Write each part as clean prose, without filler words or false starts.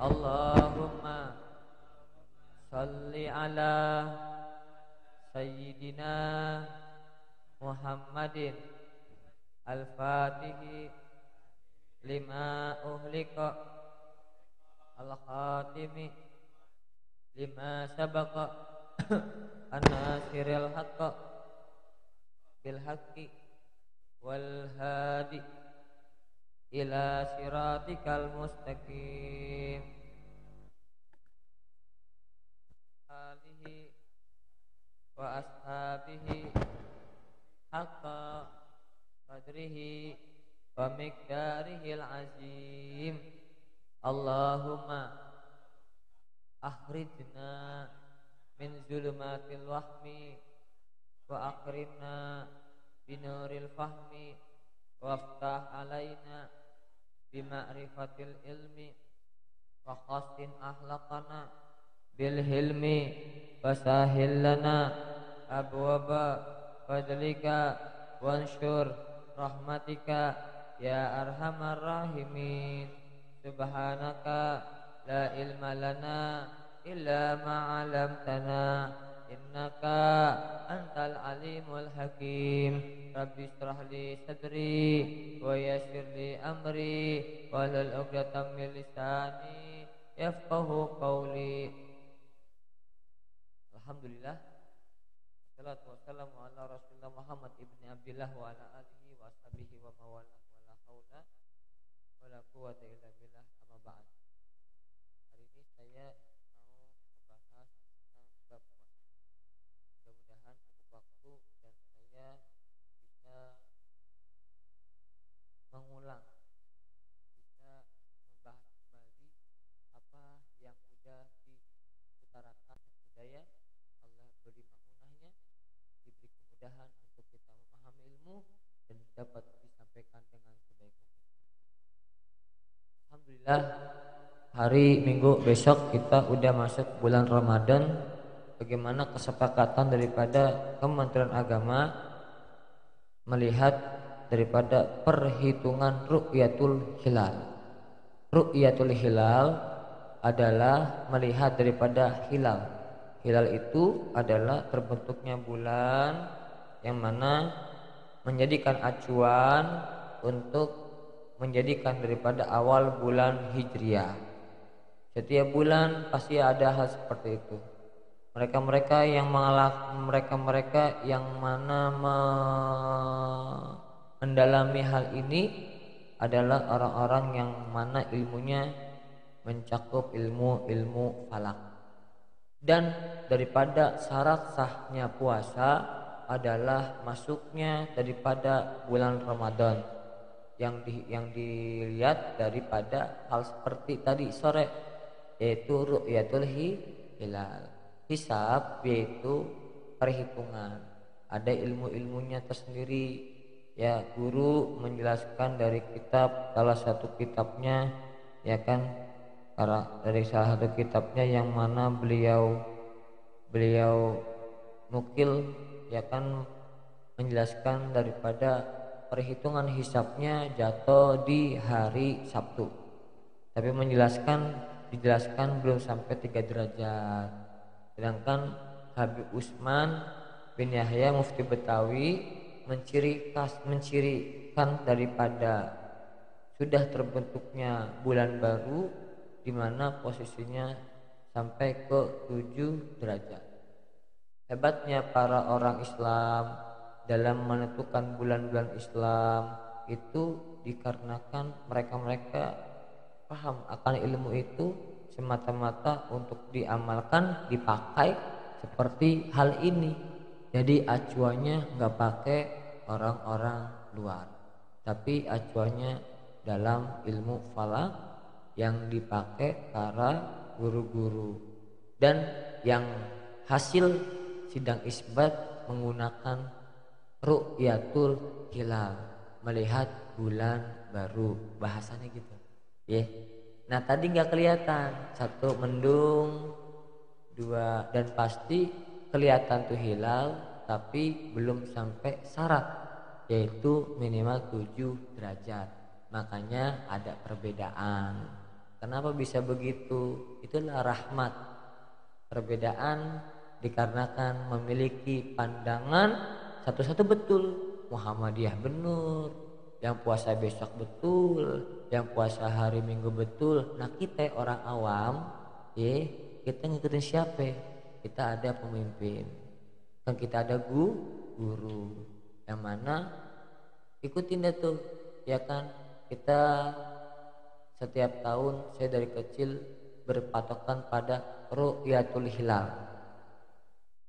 Allahumma salli ala Sayyidina Muhammadin al-Fatihi lima uhlika al-khatimi lima sabaqa an-nasiril haqqa bil haqqi wal hadi ila siratikal mustaqim alihi wa ashabihi haqqa qadrihi wa miqdarihil azim. Allahumma akhrijna min zulumatil wahmi wa akrimna binuril fahmi waftah alaina bima'rifatil ilmi wa khassin ahlaqana bil hilmi wasahil lana abwaba fadlika wansyur rahmatika ya arhamar rahimin. Subhanaka la ilma lana illa ma 'allamtana innaka antal alimul hakim. Rabbi shrah li sadri wa yassir li amri wahlul 'uqdatam min lisani yafqahu qawli. Alhamdulillah, wassalatu wassalamu ala Rasulillah Muhammad ibni Abdillah wa ala alihi wa ashabihi wa mawalah wa la haula wa la quwwata illa billah, amma ba'd. Hari ini saya mau membahas tentang bab puasa. Mudah-mudahan cukup waktu dan saya bisa mengulang, bisa membahas kembali apa yang sudah diutarakan budaya. Allah beri maunahnya, diberi kemudahan untuk kita memahami ilmu dan dapat disampaikan dengan sebaik mungkin. Alhamdulillah, hari Minggu besok kita udah masuk bulan Ramadan. Bagaimana kesepakatan daripada Kementerian Agama melihat daripada perhitungan ru'yatul hilal. Ru'yatul hilal adalah melihat daripada hilal. Hilal itu adalah terbentuknya bulan yang mana menjadikan acuan untuk menjadikan daripada awal bulan Hijriah. Setiap bulan pasti ada hal seperti itu. Mereka-mereka yang mana mendalami hal ini adalah orang-orang yang mana ilmunya mencakup ilmu falak. Dan daripada syarat sahnya puasa adalah masuknya daripada bulan Ramadan yang dilihat daripada hal seperti tadi sore, yaitu ru'yatul hilal. Hisab yaitu perhitungan, ada ilmu-ilmunya tersendiri ya. Guru menjelaskan dari kitab, salah satu kitabnya ya kan, dari salah satu kitabnya yang mana beliau nukil ya kan, menjelaskan daripada perhitungan hisabnya jatuh di hari Sabtu, tapi dijelaskan belum sampai 3 derajat. Sedangkan Habib Usman bin Yahya Mufti Betawi mencirikan daripada sudah terbentuknya bulan baru di mana posisinya sampai ke 7 derajat. Hebatnya para orang Islam dalam menentukan bulan-bulan Islam itu dikarenakan mereka paham akan ilmu itu semata-mata untuk diamalkan, dipakai seperti hal ini. Jadi acuannya nggak pakai orang-orang luar, tapi acuannya dalam ilmu falak yang dipakai para guru-guru, dan yang hasil sidang isbat menggunakan ru'yatul hilal, melihat bulan baru, bahasanya gitu ya. Nah tadi nggak kelihatan, 1 mendung, 2 dan pasti kelihatan tuh hilal, tapi belum sampai syarat yaitu minimal 7 derajat. Makanya ada perbedaan. Kenapa bisa begitu? Itulah rahmat. Perbedaan dikarenakan memiliki pandangan satu-satu betul. Muhammadiyah benar, yang puasa besok betul, yang puasa hari Minggu betul. Nah kita orang awam, kita ngikutin siapa? Kita ada pemimpin, kan kita ada guru, yang mana ikutin deh tuh, ya kan? Kita setiap tahun, saya dari kecil berpatokan pada ru'yatul hilal.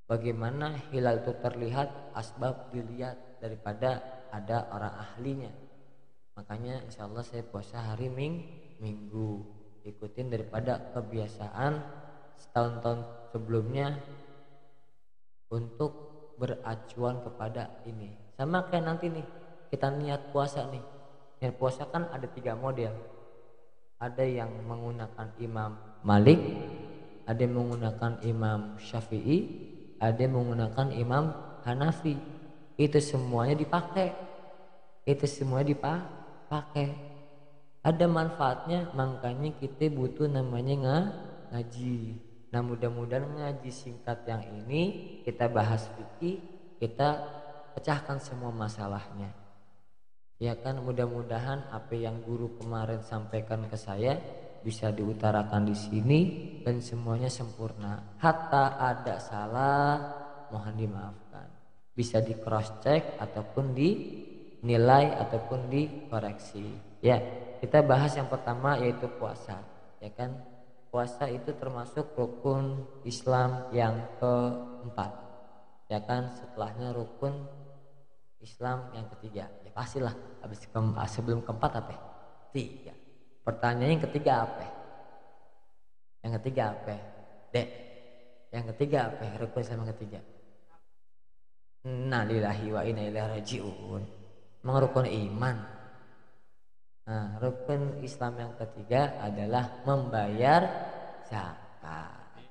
Bagaimana hilal itu terlihat, asbab dilihat daripada ada orang ahlinya. Makanya insya Allah saya puasa hari Minggu, ikutin daripada kebiasaan setahun-tahun sebelumnya untuk beracuan kepada ini. Sama kayak nanti nih kita niat puasa nih. Niat puasa kan ada 3 model. Ada yang menggunakan Imam Malik, ada yang menggunakan Imam Syafi'i, ada yang menggunakan Imam Hanafi. Itu semuanya dipakai. Ada manfaatnya, makanya kita butuh namanya ngaji. Nah mudah-mudahan ngaji singkat yang ini kita bahas fikih, kita pecahkan semua masalahnya. Ya kan, mudah-mudahan apa yang guru kemarin sampaikan ke saya bisa diutarakan di sini dan semuanya sempurna. Hatta ada salah mohon dimaafkan. Bisa di cross check ataupun dinilai ataupun dikoreksi. Ya, kita bahas yang pertama yaitu puasa. Ya kan? Puasa itu termasuk rukun Islam yang keempat. Ya kan, setelahnya rukun Islam yang ketiga. Ya pastilah sebelum keempat apa? 3. Pertanyaan yang ketiga apa? Dek. Yang ketiga apa? Rukun Islam yang ketiga. Inna lillahi wa inna ilaihi raji'un. Memang rukun iman. Nah, rukun Islam yang ketiga adalah membayar zakat.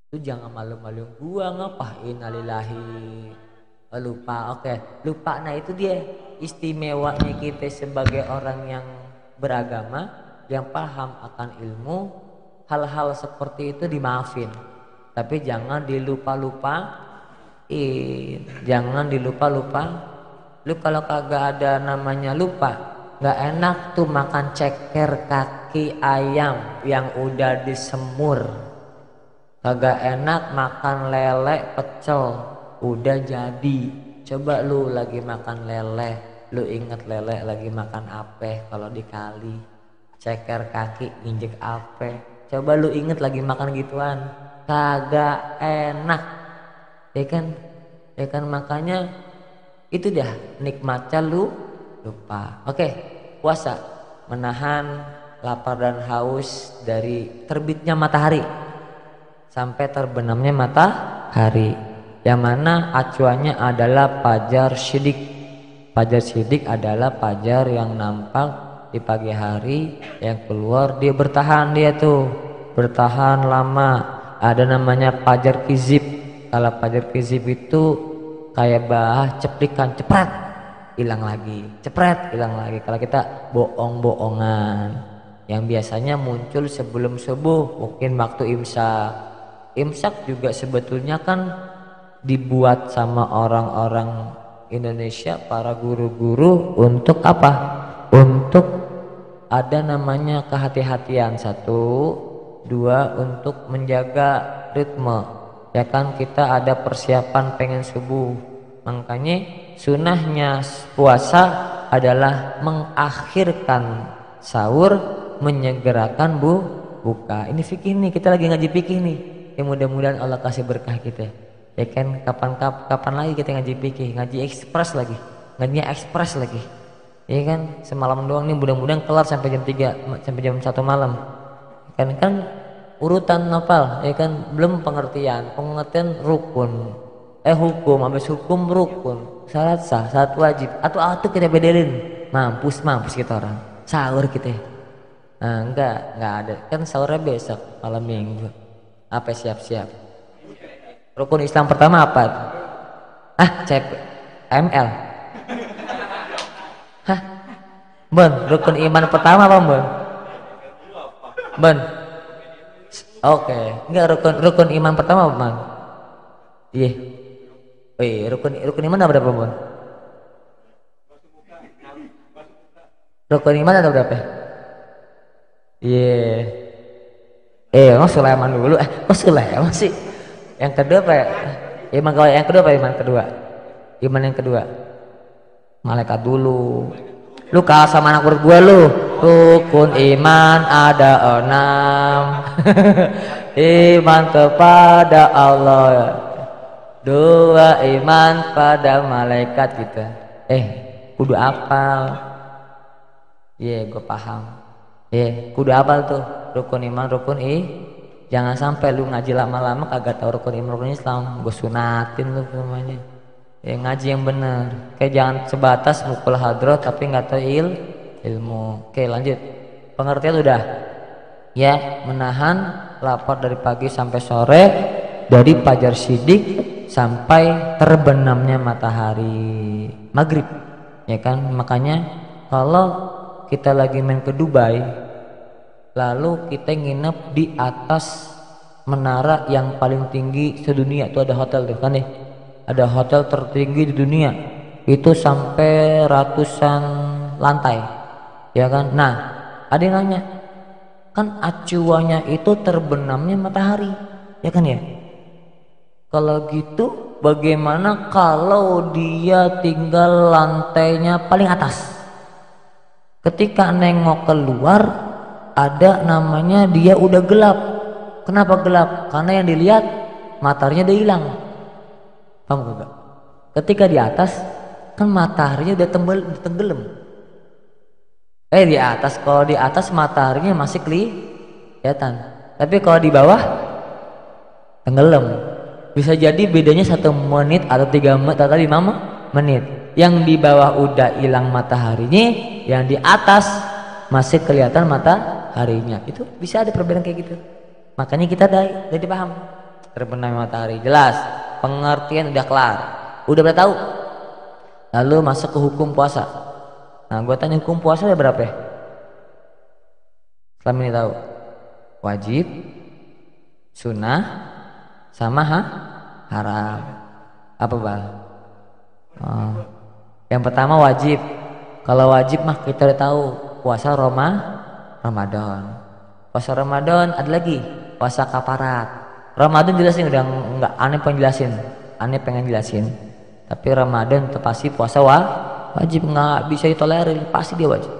Itu jangan malu-malu gua ngapain innalillahi. Lupa, oke. Lupa, nah itu dia istimewanya kita sebagai orang yang beragama, yang paham akan ilmu. Hal-hal seperti itu dimaafin, tapi jangan jangan dilupa. Lu kalau kagak ada namanya lupa, gak enak tuh makan ceker kaki ayam yang udah disemur. Kagak enak makan lele pecel udah jadi. Coba lu lagi makan lele, lu inget lele lagi makan apa kalau dikali? Ceker kaki injek apa? Coba lu inget lagi makan gituan, kagak enak. Ya kan makanya itu dah nikmatnya lu lupa. Oke, puasa menahan lapar dan haus dari terbitnya matahari sampai terbenamnya matahari, yang mana acuannya adalah fajar syidik. Fajar syidik adalah fajar yang nampak di pagi hari, yang keluar dia bertahan lama. Ada namanya fajar kizib. Kalau fajar kizib itu kayak ceplikan, cepret hilang lagi. Kalau kita bohong-bohongan yang biasanya muncul sebelum subuh, mungkin waktu imsak juga sebetulnya kan dibuat sama orang-orang Indonesia, para guru-guru untuk apa? Untuk ada namanya kehati-hatian. 1, 2 untuk menjaga ritme. Ya kan, kita ada persiapan pengen subuh. Makanya sunahnya puasa adalah mengakhirkan sahur, menyegerakan buka. Ini fikih nih, kita lagi ngaji fikih nih. Ya mudah-mudahan Allah kasih berkah kita. Ya kan, kapan lagi kita ngaji fikih, ngaji ekspres lagi. Ya kan, semalam doang nih, mudah-mudahan kelar sampai jam 3 sampai jam 1 malam. Kan urutan nopal, ya kan, belum pengertian rukun. Hukum, habis hukum rukun, syarat sah, syarat wajib, atau kita bedelin. Mampus kita orang. Sahur kita. Nah, enggak ada. Kan sahurnya besok malam Minggu. Apa siap-siap? Rukun Islam pertama apa? ML. Bon, rukun iman pertama apa, Bon? Ben. Oke, enggak rukun iman pertama apa, Man? Iya. Oh iya, rukun iman ada berapa, Bun? Rukun iman ada berapa? Iya. Emang Sulaiman dulu. Kok Sulaiman sih? Yang kedua apa ya? Iman kalau yang kedua apa iman kedua? Iman yang kedua. Malaikat dulu. Lu kalah sama anak berdua lu. Rukun iman ada 6. Iman kepada Allah. 2 iman pada malaikat gitu. Kudu apal. Gue paham. Kudu apal tuh. Rukun iman, jangan sampai lu ngaji lama-lama kagak tahu rukun iman, rukun Islam. Gue sunatin lu semuanya. Ngaji yang bener. Kayak jangan sebatas mukul hadroh tapi nggak tahu ilmu. Oke, lanjut. Pengertian udah. Ya, menahan lapar dari pagi sampai sore, dari fajar sidik sampai terbenamnya matahari maghrib. Ya kan? Makanya kalau kita lagi main ke Dubai, lalu kita nginep di atas menara yang paling tinggi sedunia, itu ada hotel tuh kan nih, ada hotel tertinggi di dunia, itu sampai ratusan lantai, ya kan. Nah, ada yang nanya, kan acuannya itu terbenamnya matahari, ya kan ya. Kalau gitu bagaimana kalau dia tinggal lantainya paling atas? Ketika nengok keluar, ada namanya dia udah gelap. Kenapa gelap? Karena yang dilihat mataharinya udah hilang. Paham gak? Ketika di atas kan mataharinya udah tenggelam. Di atas, kalau di atas mataharinya masih kelihatan. Tapi kalau di bawah tenggelam. Bisa jadi bedanya 1 menit atau 3 menit atau 5 menit. Yang di bawah udah hilang mataharinya, yang di atas masih kelihatan mataharinya. Itu bisa ada perbedaan kayak gitu. Makanya kita udah paham. Terbenam matahari, jelas. Pengertian udah kelar. Udah pada tahu. Lalu masuk ke hukum puasa. Nah, gue tanya hukum puasa ada berapa ya? Selama ini tahu. Wajib, sunnah, sama haram. Apa Bang? Yang pertama wajib. Kalau wajib mah kita udah tahu. Puasa Ramadan. Puasa Ramadan ada lagi puasa kafarat. Ramadan jelasin udah enggak, aneh pengen jelasin. Tapi Ramadan itu pasti puasa wajib, nggak bisa ditolerir, pasti dia wajib.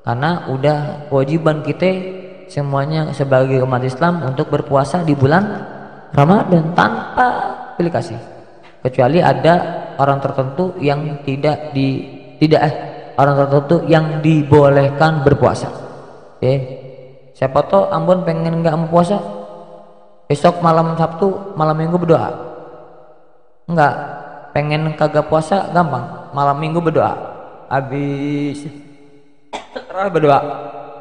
Karena udah kewajiban kita semuanya sebagai umat Islam untuk berpuasa di bulan Ramadan tanpa pilih kasih. Kecuali ada orang tertentu yang orang tertentu yang dibolehkan berpuasa. Siapa tahu Ambon pengen nggak mau puasa, besok malam Sabtu, malam Minggu berdoa. Enggak, pengen kagak puasa gampang, malam Minggu berdoa. Habis berdoa,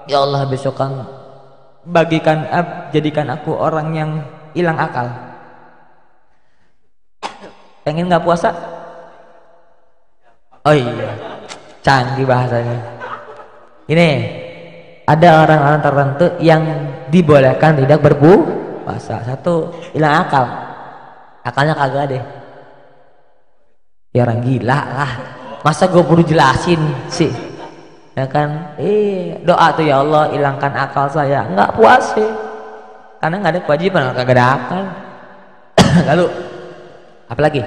ya Allah besokan jadikan aku orang yang hilang akal. Pengen nggak puasa? Oh iya, canggih bahasanya. Ini ada orang-orang tertentu yang dibolehkan tidak berpuasa. Satu, hilang akal. Akalnya kagak deh. Ya orang gila lah. Masa gue perlu jelasin sih? Ya kan? Doa tuh, ya Allah hilangkan akal saya. Nggak puasa. Karena nggak ada kewajiban, kagak ada akal. Lalu apa lagi?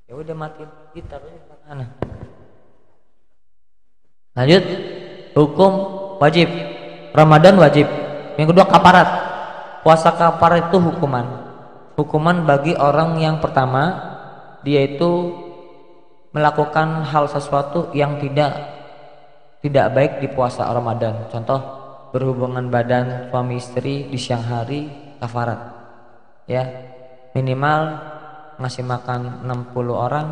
Ya udah mati gitar mana? Lanjut, hukum wajib. Ramadan wajib. Yang kedua kafarat. Puasa kafarat itu hukuman bagi orang yang pertama, dia itu melakukan hal sesuatu yang tidak baik di puasa Ramadan. Contoh, berhubungan badan suami istri di siang hari, kafarat. Ya, minimal ngasih makan 60 orang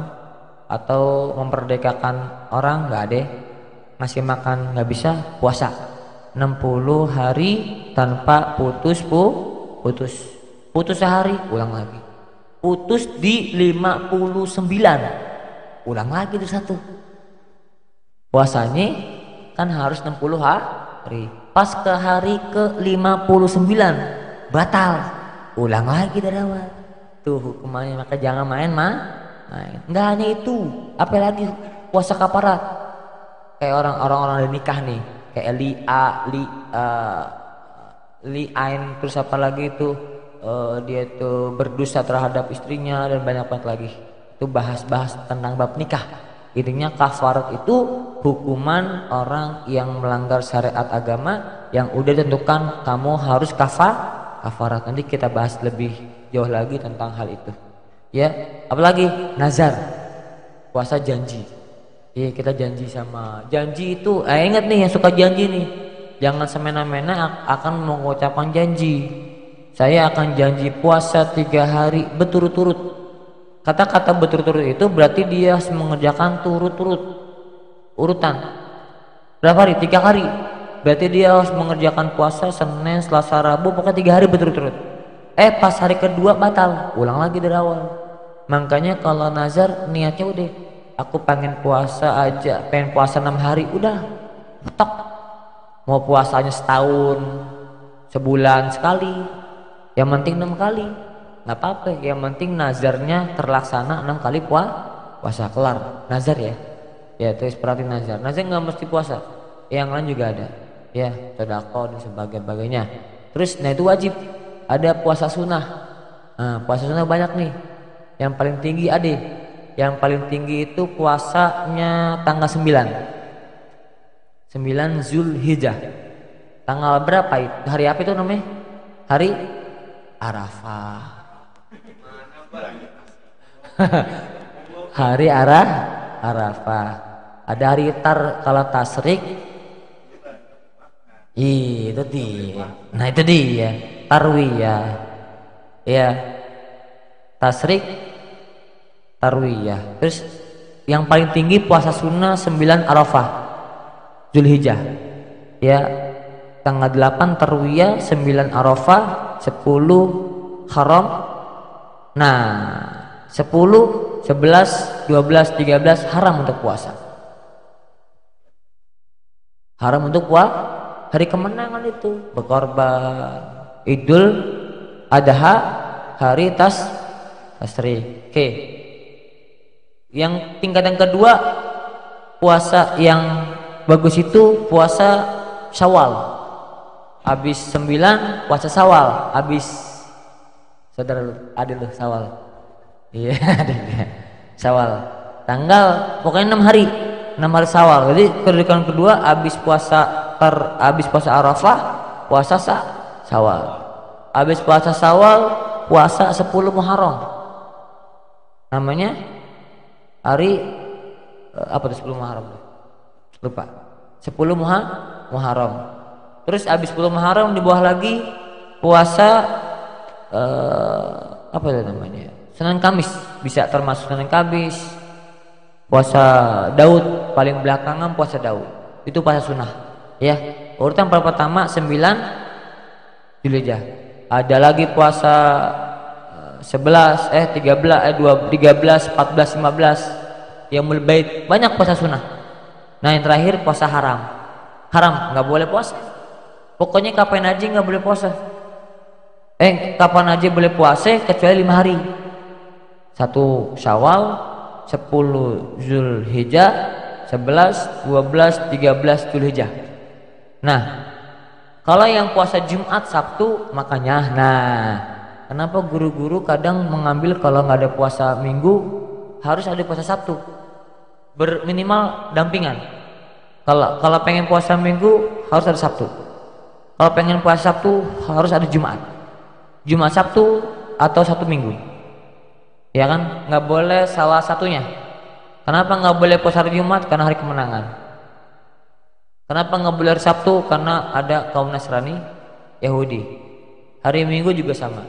atau memerdekakan orang, nggak ada. Ngasih makan nggak bisa, puasa 60 hari tanpa putus sehari, ulang lagi. Putus di 59, ulang lagi itu satu. Puasanya kan harus 60 hari. Pas ke hari ke 59 batal. Ulang lagi dari awal. Tuh hukumannya, maka jangan main. Nggak hanya itu, apalagi puasa kafarat. Kayak orang-orang udah nikah nih, kayak li'ain, terus apa lagi itu, dia tuh berdosa terhadap istrinya dan banyak banget lagi. Itu bahas-bahas tentang bab nikah. Intinya kafarat itu hukuman orang yang melanggar syariat agama yang udah ditentukan kamu harus kafarat. Nanti kita bahas lebih jauh lagi tentang hal itu. Ya, apalagi nazar, puasa janji. Iya, kita janji itu. Ingat nih yang suka janji nih, jangan semena-mena akan mengucapkan janji. Saya akan janji puasa 3 hari berturut-turut. Kata-kata berturut-turut itu berarti dia harus mengerjakan turut-turut urutan. Berapa hari? 3 hari. Berarti dia harus mengerjakan puasa Senin, Selasa, Rabu, pokoknya 3 hari berturut-turut. Pas hari kedua batal, ulang lagi dari awal. Makanya kalau nazar niatnya udah, aku pengen puasa aja, pengen puasa 6 hari, udah tok. Mau puasanya setahun, sebulan sekali, yang penting 6 kali, nggak apa-apa. Yang penting nazarnya terlaksana 6 kali puasa, kelar nazar ya. Ya terus perhatiin nazar nggak mesti puasa, yang lain juga ada ya, sedekah dan sebagainya. Terus itu wajib. Ada puasa sunnah. Puasa sunnah banyak nih. Yang paling tinggi yang paling tinggi itu puasanya tanggal 9 Zulhijjah. Tanggal berapa itu? Hari apa itu namanya? Hari Arafah. Hari Arafah. Ada hari kalau tasrik. Itu dia. Nah itu dia. Tarwiyah. Ya. Tasrik, tarwiyah. Terus yang paling tinggi puasa sunnah 9 Arafah Zulhijjah. Ya. Tanggal 8 tarwiyah, 9 Arafah, 10 Haram. Nah, 10, 11, 12, 13 haram untuk puasa. Haram untuk hari kemenangan itu, berkorban. Idul Adha, hari tasrik. Oke. Yang tingkatan kedua, puasa yang bagus itu puasa Syawal. Habis 9 puasa Syawal, habis saudara adil Syawal. Iya, Syawal. Tanggal pokoknya 6 hari. 6 hari Syawal. Jadi kedudukan kedua habis puasa Arafah, puasa Syawal. Habis puasa Syawal, puasa 10 Muharram. Namanya hari apa tuh 10 Muharram? Lupa. 10 Muharram. Terus habis 10 Muharram di bawah lagi puasa apa itu namanya? Senin Kamis, bisa termasuk Senin Kamis. Puasa Daud, paling belakangan puasa Daud. Itu puasa sunnah. Ya, urutan pertama 9 Zulhijjah. Ada lagi puasa 13, 14, 15 yang mulai banyak puasa sunnah. Nah yang terakhir puasa haram. Haram nggak boleh puasa. Pokoknya kapan aja nggak boleh puasa. Kapan aja boleh puasa kecuali 5 hari. 1 Syawal, 10 Zulhijjah, 11, 12, 13 Zulhijjah. Nah, kalau yang puasa Jumat, Sabtu, makanya, kenapa guru-guru kadang mengambil kalau nggak ada puasa Minggu harus ada puasa Sabtu, berminimal dampingan. Kalau pengen puasa Minggu harus ada Sabtu. Kalau pengen puasa Sabtu harus ada Jumat Sabtu atau satu Minggu. Ya kan, nggak boleh salah satunya. Kenapa nggak boleh puasa hari Jumat? Karena hari kemenangan. Kenapa nggak boleh hari Sabtu? Karena ada kaum Nasrani, Yahudi. Hari Minggu juga sama.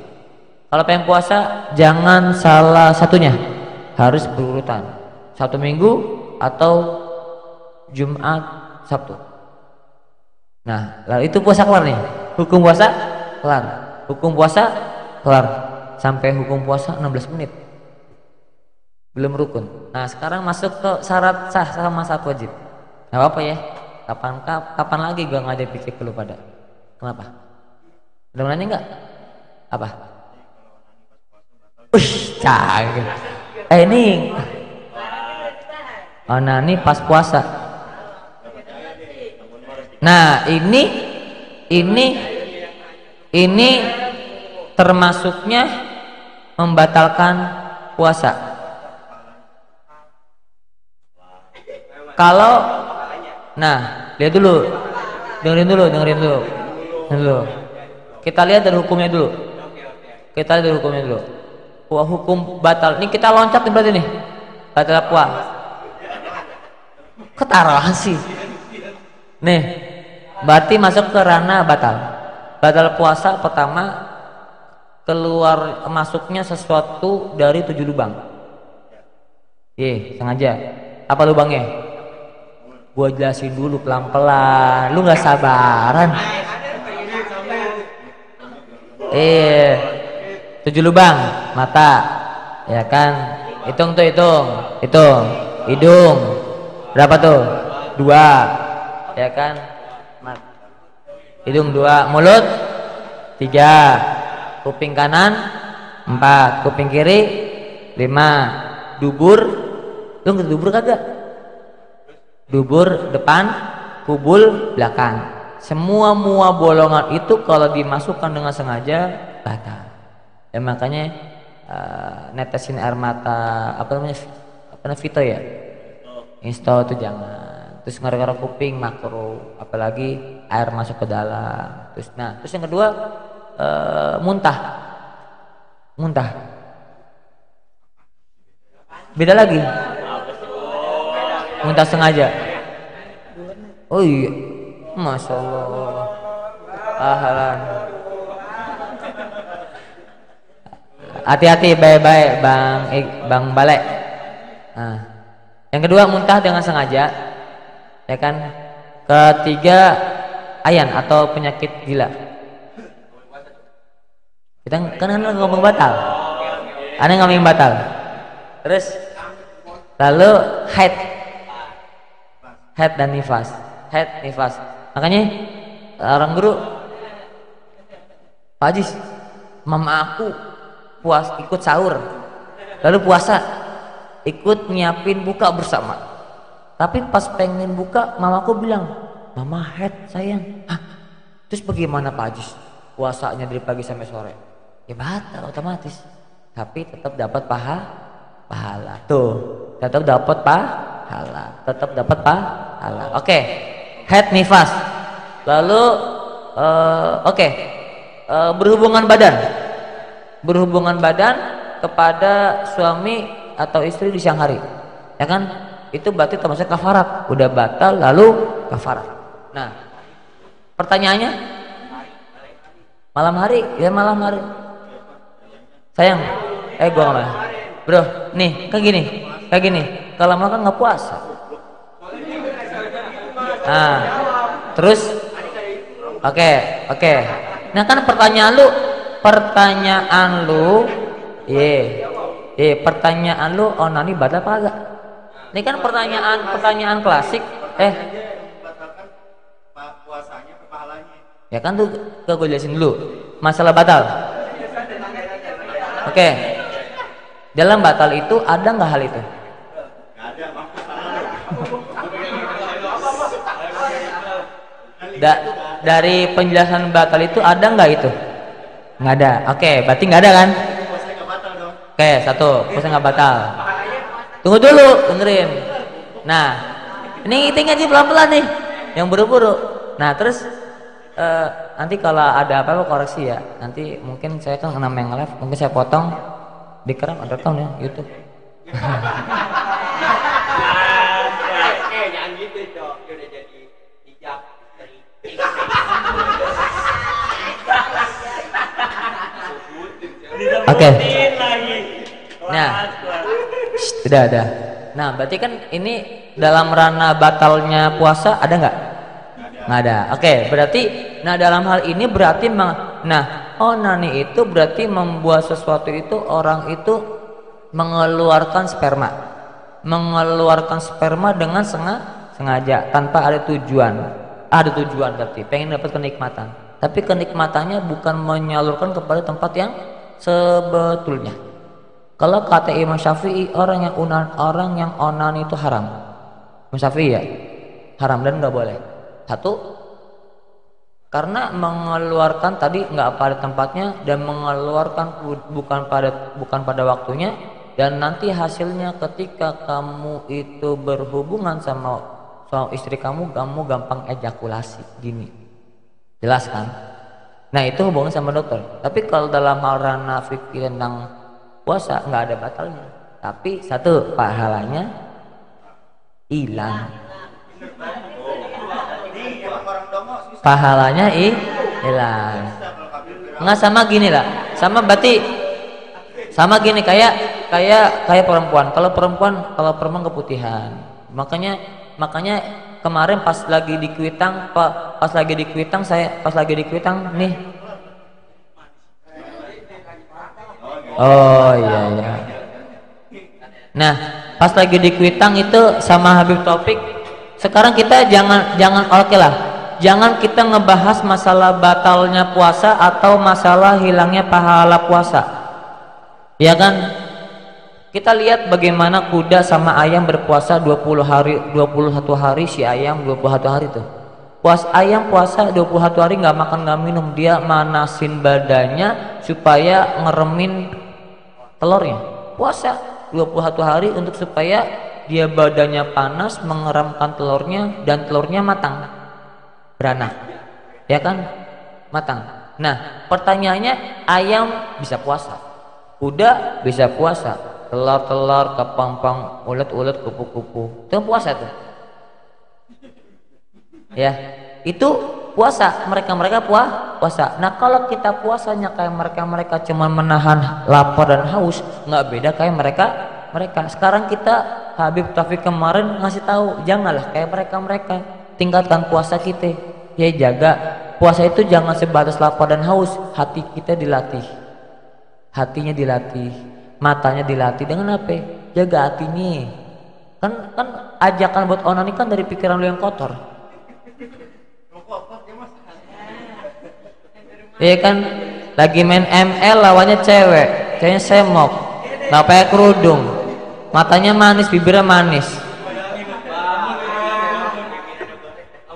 Kalau pengen puasa jangan salah satunya, harus berurutan. Satu Minggu atau Jumat, Sabtu. Nah, lalu itu puasa kelar nih. Hukum puasa kelar. Hukum puasa kelar. Sampai hukum puasa 16 menit. Belum rukun. Nah, sekarang masuk ke syarat sah sama syarat wajib. Nggak apa-apa ya. Kapan lagi gua ngajak pikir ke lu pada? Kenapa? Udah nanya nggak? Apa? Canggih. Ini onani pas puasa. Nah, ini termasuknya membatalkan puasa. Kalau lihat dulu. Dengerin dulu. Kita lihat dari hukumnya dulu. Hukum batal. Ini kita loncat nih berarti nih. Batal puasa. Ketaruhan sih. Nih, berarti masuk ke ranah batal. Batal puasa pertama masuknya sesuatu dari 7 lubang. Sengaja. Apa lubangnya? Gua jelasin dulu pelan-pelan. Lu nggak sabaran. 7 lubang mata, ya kan? Hitung. Hidung berapa tuh? 2, ya kan? Hidung 2, mulut 3, kuping kanan 4, kuping kiri 5, dubur. Lu ngerti dubur kagak? Dubur depan, kubul belakang. Semua bolongan itu kalau dimasukkan dengan sengaja batal. Ya makanya netesin air mata Vito ya, install itu jangan. Terus ngarang kuping makruh, apalagi air masuk ke dalam. Terus yang kedua muntah beda lagi. Muntah sengaja. Oh iya, masya Allah. Ahlan. Hati-hati, baik-baik Bang Balek. Yang kedua muntah dengan sengaja, ya kan? Ketiga ayan atau penyakit gila. Kita kan ngomong batal. Aneh ngomong batal. Terus lalu haid dan nifas. Makanya orang guru, Pak Haji, mama aku ikut sahur, lalu puasa, ikut nyiapin buka bersama. Tapi pas pengen buka, mamaku bilang, mama haid sayang. Terus bagaimana Pak Haji? Puasanya dari pagi sampai sore? Ya batal otomatis. Tapi tetap dapat pahala. Tuh, tetap dapat pahala. Oke. Haid nifas. Lalu berhubungan badan kepada suami atau istri di siang hari, ya kan? Itu berarti termasuk kafarat. Udah batal lalu kafarat. Nah, pertanyaannya malam hari, ya malam hari. Sayang, gua nggak mau. Bro, nih kayak gini. Kalau makan nggak puasa. Nah, terus, oke. Nah kan pertanyaan lu, pertanyaan lu onani batal apa enggak? Ini kan pertanyaan klasik. Puasanya ke pahalanya. Ya kan tuh gue jelasin dulu masalah batal. Oke. Dalam batal itu ada nggak hal itu? Dari penjelasan batal itu ada nggak itu? Nggak ada. Oke, berarti nggak ada kan? Oke, satu, puasa nggak batal. Tunggu dulu, dengerin. Nah, ini kita ngaji pelan-pelan nih, yang buru-buru. Nah, terus nanti kalau ada apa-apa koreksi ya. Nanti mungkin saya kan kena live, mungkin saya potong, dikeram, ada rekam ya YouTube. Jangan gitu dong, udah jadi hijab Oke. Nah, udah. Nah, berarti kan ini dalam ranah batalnya puasa ada nggak? Nggak ada. Oke, berarti nah dalam hal ini berarti onani itu berarti membuat sesuatu itu orang itu mengeluarkan sperma dengan sengaja. sengaja tanpa ada tujuan. Ada tujuan berarti pengen dapat kenikmatan. Tapi kenikmatannya bukan menyalurkan kepada tempat yang sebetulnya. Kalau kata Imam Syafi'i, orang yang onan itu haram. Imam Syafi'i ya, haram dan nggak boleh. Satu, karena mengeluarkan tadi nggak pada tempatnya dan mengeluarkan bukan pada waktunya, dan nanti hasilnya ketika kamu itu berhubungan sama istri kamu gampang ejakulasi gini. Jelas kan? Nah itu hubungan sama dokter. Tapi kalau dalam hal ranah fikih tentang puasa nggak ada batalnya. Tapi satu, pahalanya hilang. Pahalanya hilang. Nggak sama gini lah. Sama berarti sama gini kayak perempuan. Kalau perempuan keputihan. Makanya kemarin pas lagi di Kuitang nih. Oh iya. Nah, pas lagi di Kuitang itu sama Habib Taufik. Sekarang kita jangan oke lah. Jangan kita ngebahas masalah batalnya puasa atau masalah hilangnya pahala puasa. Ya kan? Kita lihat bagaimana kuda sama ayam berpuasa 21 hari, si ayam 21 hari tuh. Ayam puasa 21 hari nggak makan nggak minum, dia manasin badannya supaya ngeremin telurnya. Puasa 21 hari untuk supaya dia badannya panas, mengeramkan telurnya dan telurnya matang. Beranak. Ya kan? Matang. Nah, pertanyaannya, ayam bisa puasa. Kuda bisa puasa. Telur kepampang, ulet kupu-kupu, itu puasa tuh. Ya, itu puasa. Mereka puasa. Nah kalau kita puasanya kayak mereka cuma menahan lapar dan haus, nggak beda kayak mereka. Sekarang kita Habib Taufik kemarin ngasih tahu, janganlah kayak mereka. Tingkatkan puasa kita. Ya jaga puasa itu jangan sebatas lapar dan haus. Hati kita dilatih, hatinya dilatih. Matanya dilatih dengan apa? Jaga hatinya. Kan ajakan buat onani kan dari pikiran lu yang kotor. Iya kan? Lagi main ML lawannya ceweknya semok, nggak pakai kerudung, matanya manis, bibirnya manis.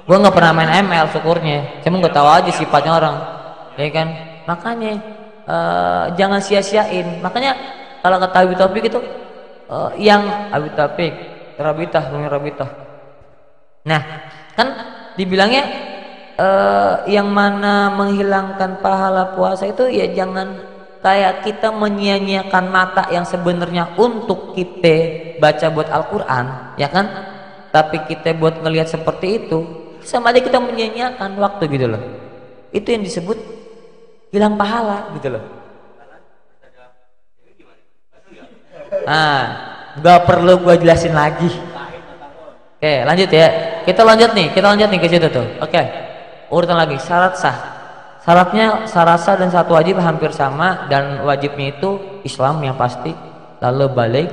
Gue nggak pernah main ML syukurnya, cuma gue tahu aja sifatnya orang. Iya kan? Makanya jangan sia-siain. Makanya kalau kata Habib Taufik itu yang Habib Taufik Rabitah. Nah, kan dibilangnya yang mana menghilangkan pahala puasa itu ya jangan kayak kita menyia-nyiakan mata yang sebenarnya untuk kita baca buat Al-Qur'an, ya kan? Tapi kita buat ngelihat seperti itu, sama aja kita menyia-nyiakan waktu gitu loh. Itu yang disebut hilang pahala gitu loh. Nah, gak perlu gua jelasin lagi. Oke, lanjut ya. Kita lanjut nih ke situ tuh. Oke. Urutan lagi, syarat sah. Syaratnya syarat sah dan satu wajib hampir sama, dan wajibnya itu Islam yang pasti, lalu balik,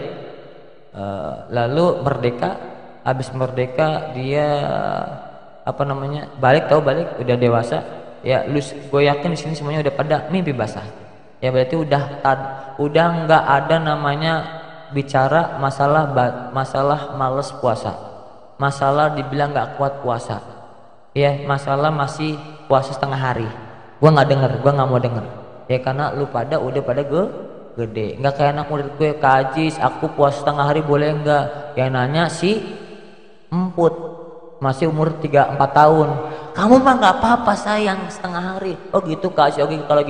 lalu merdeka. Habis merdeka dia balik udah dewasa. Ya, gue yakin di sini semuanya udah pada mimpi basah. Ya berarti udah nggak ada namanya bicara masalah males puasa, masalah dibilang nggak kuat puasa, ya masalah masih puasa setengah hari. Gua nggak mau denger, ya karena lu udah pada gede, nggak kayak anak murid gue kajis, aku puasa setengah hari boleh nggak? Yang nanya si emput masih umur 3-4 tahun. Kamu mah nggak apa-apa sayang setengah hari. Oh gitu Kak, oke kalau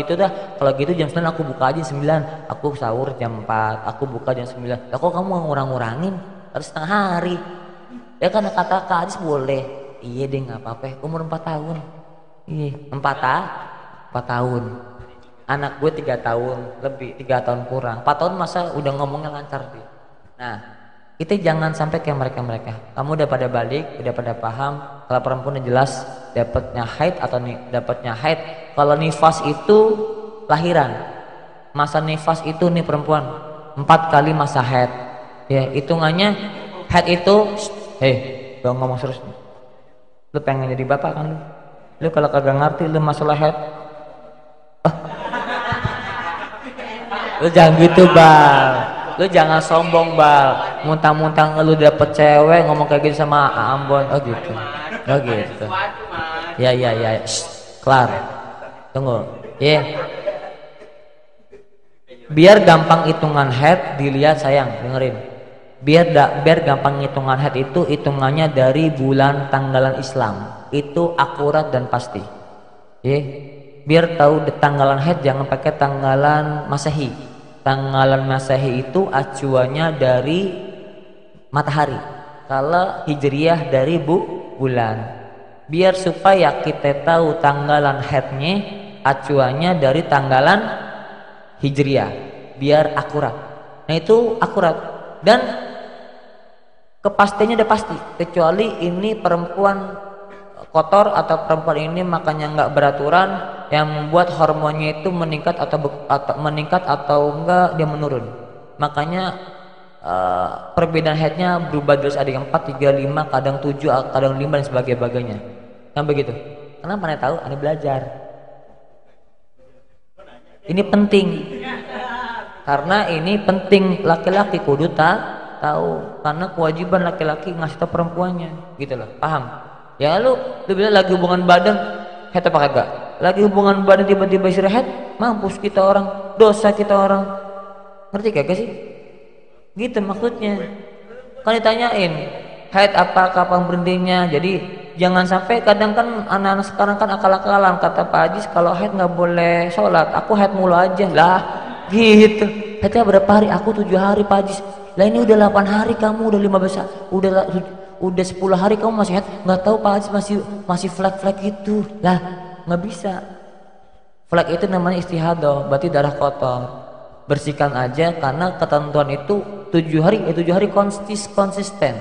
gitu jam 9 aku buka aja 9. Aku sahur jam 4, aku buka jam 9. Lah kok kamu ngurang-ngurangin harus setengah hari? Ya kan kata Kak Adis boleh. Iya deh nggak apa-apa. Umur 4 tahun. Iya 4 tahun. Anak gue 3 tahun lebih, 3 tahun kurang. 4 tahun masa udah ngomongnya lancar dia. Nah kita jangan sampai kayak mereka. Kamu udah pada balik, udah pada paham. Kalau perempuan udah jelas dapatnya haid atau dapatnya haid. Kalau nifas itu lahiran. Masa nifas itu nih perempuan 4 kali masa haid. Ya hitungannya haid itu Gak ngomong serius. Lu pengen jadi bapak kan lu? Lu kalau kagak ngerti lu masalah head, lu jangan gitu Bal. Lu jangan sombong Bal. Muntang-muntang lu dapet cewek ngomong kayak gitu sama Ambon. Oh gitu. Oh gitu. Ya. Shh, kelar. Tunggu. Biar gampang hitungan head dilihat sayang, dengerin. Biar gampang hitungan head itu hitungannya dari bulan tanggalan Islam. Itu akurat dan pasti. Biar tahu tanggalan head jangan pakai tanggalan Masehi. Tanggalan Masehi itu acuannya dari matahari. Kalau Hijriyah dari bulan. Biar supaya kita tahu tanggalan headnya, acuannya dari tanggalan Hijriyah. Biar akurat. Nah itu akurat. Dan kepastiannya udah pasti. Kecuali ini perempuan kotor atau perempuan ini makanya nggak beraturan yang membuat hormonnya itu meningkat atau enggak dia menurun. Makanya perbedaan headnya berubah terus, ada yang 4, 3, 5, kadang 7, kadang 5 dan sebagainya. Kan begitu. Kenapa Anda tahu? Anda belajar. Ini penting. Karena ini penting, laki-laki kudu tahu. Karena kewajiban laki-laki ngasih tahu perempuannya, gitu loh. Paham? Ya lu bilang lagi hubungan badan, head apa kagak? Lagi hubungan badan tiba-tiba istirahat, mampus kita orang, dosa kita orang. Ngerti kagak sih? Gitu maksudnya. Kan ditanyain, head apa, kapan berhentinya? Jadi jangan sampai kadang kan anak-anak sekarang kan akal-akalan, kata Pak Haji kalau head nggak boleh sholat, aku head mulu aja lah. Gitu. Headnya berapa hari? Aku 7 hari Pak Haji. Lah ini udah 8 hari, kamu udah 15, udah 10 hari kamu masih head. Nggak tahu Pak Haji masih flag gitu. Lah nggak bisa. Flag itu namanya istihadah, berarti darah kotor. Bersihkan aja karena ketentuan itu 7 hari konsisten.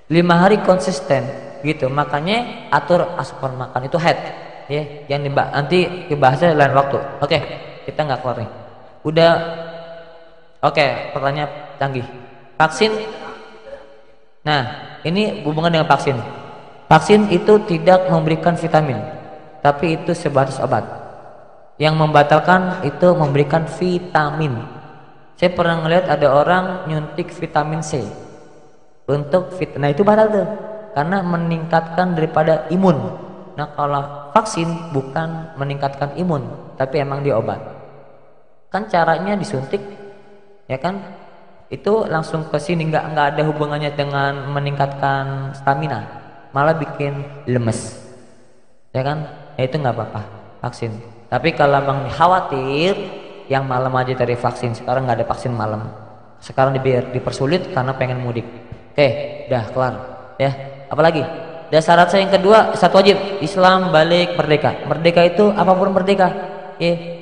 5 hari konsisten gitu. Makanya atur asupan makan itu head. Ya, yang nanti dibahasnya lain waktu. Oke, kita nggak keluar nih. Udah. Oke, pertanyaan canggih. Vaksin. Nah, ini hubungan dengan vaksin. Vaksin itu tidak memberikan vitamin, tapi itu sebatas obat. Yang membatalkan itu memberikan vitamin. Saya pernah ngeliat ada orang nyuntik vitamin C untuk nah itu batal tuh, karena meningkatkan daripada imun. Nah kalau vaksin bukan meningkatkan imun, tapi emang dia obat. Kan caranya disuntik, ya kan? Itu langsung ke sini, nggak ada hubungannya dengan meningkatkan stamina, malah bikin lemes, ya kan? Ya itu nggak apa-apa vaksin. Tapi kalau memang khawatir, yang malam aja dari vaksin. Sekarang nggak ada vaksin malam. Sekarang dipersulit karena pengen mudik. Oke, udah kelar. Ya, apalagi? Dan syarat saya yang kedua, satu wajib, Islam balik merdeka. Merdeka itu apapun merdeka.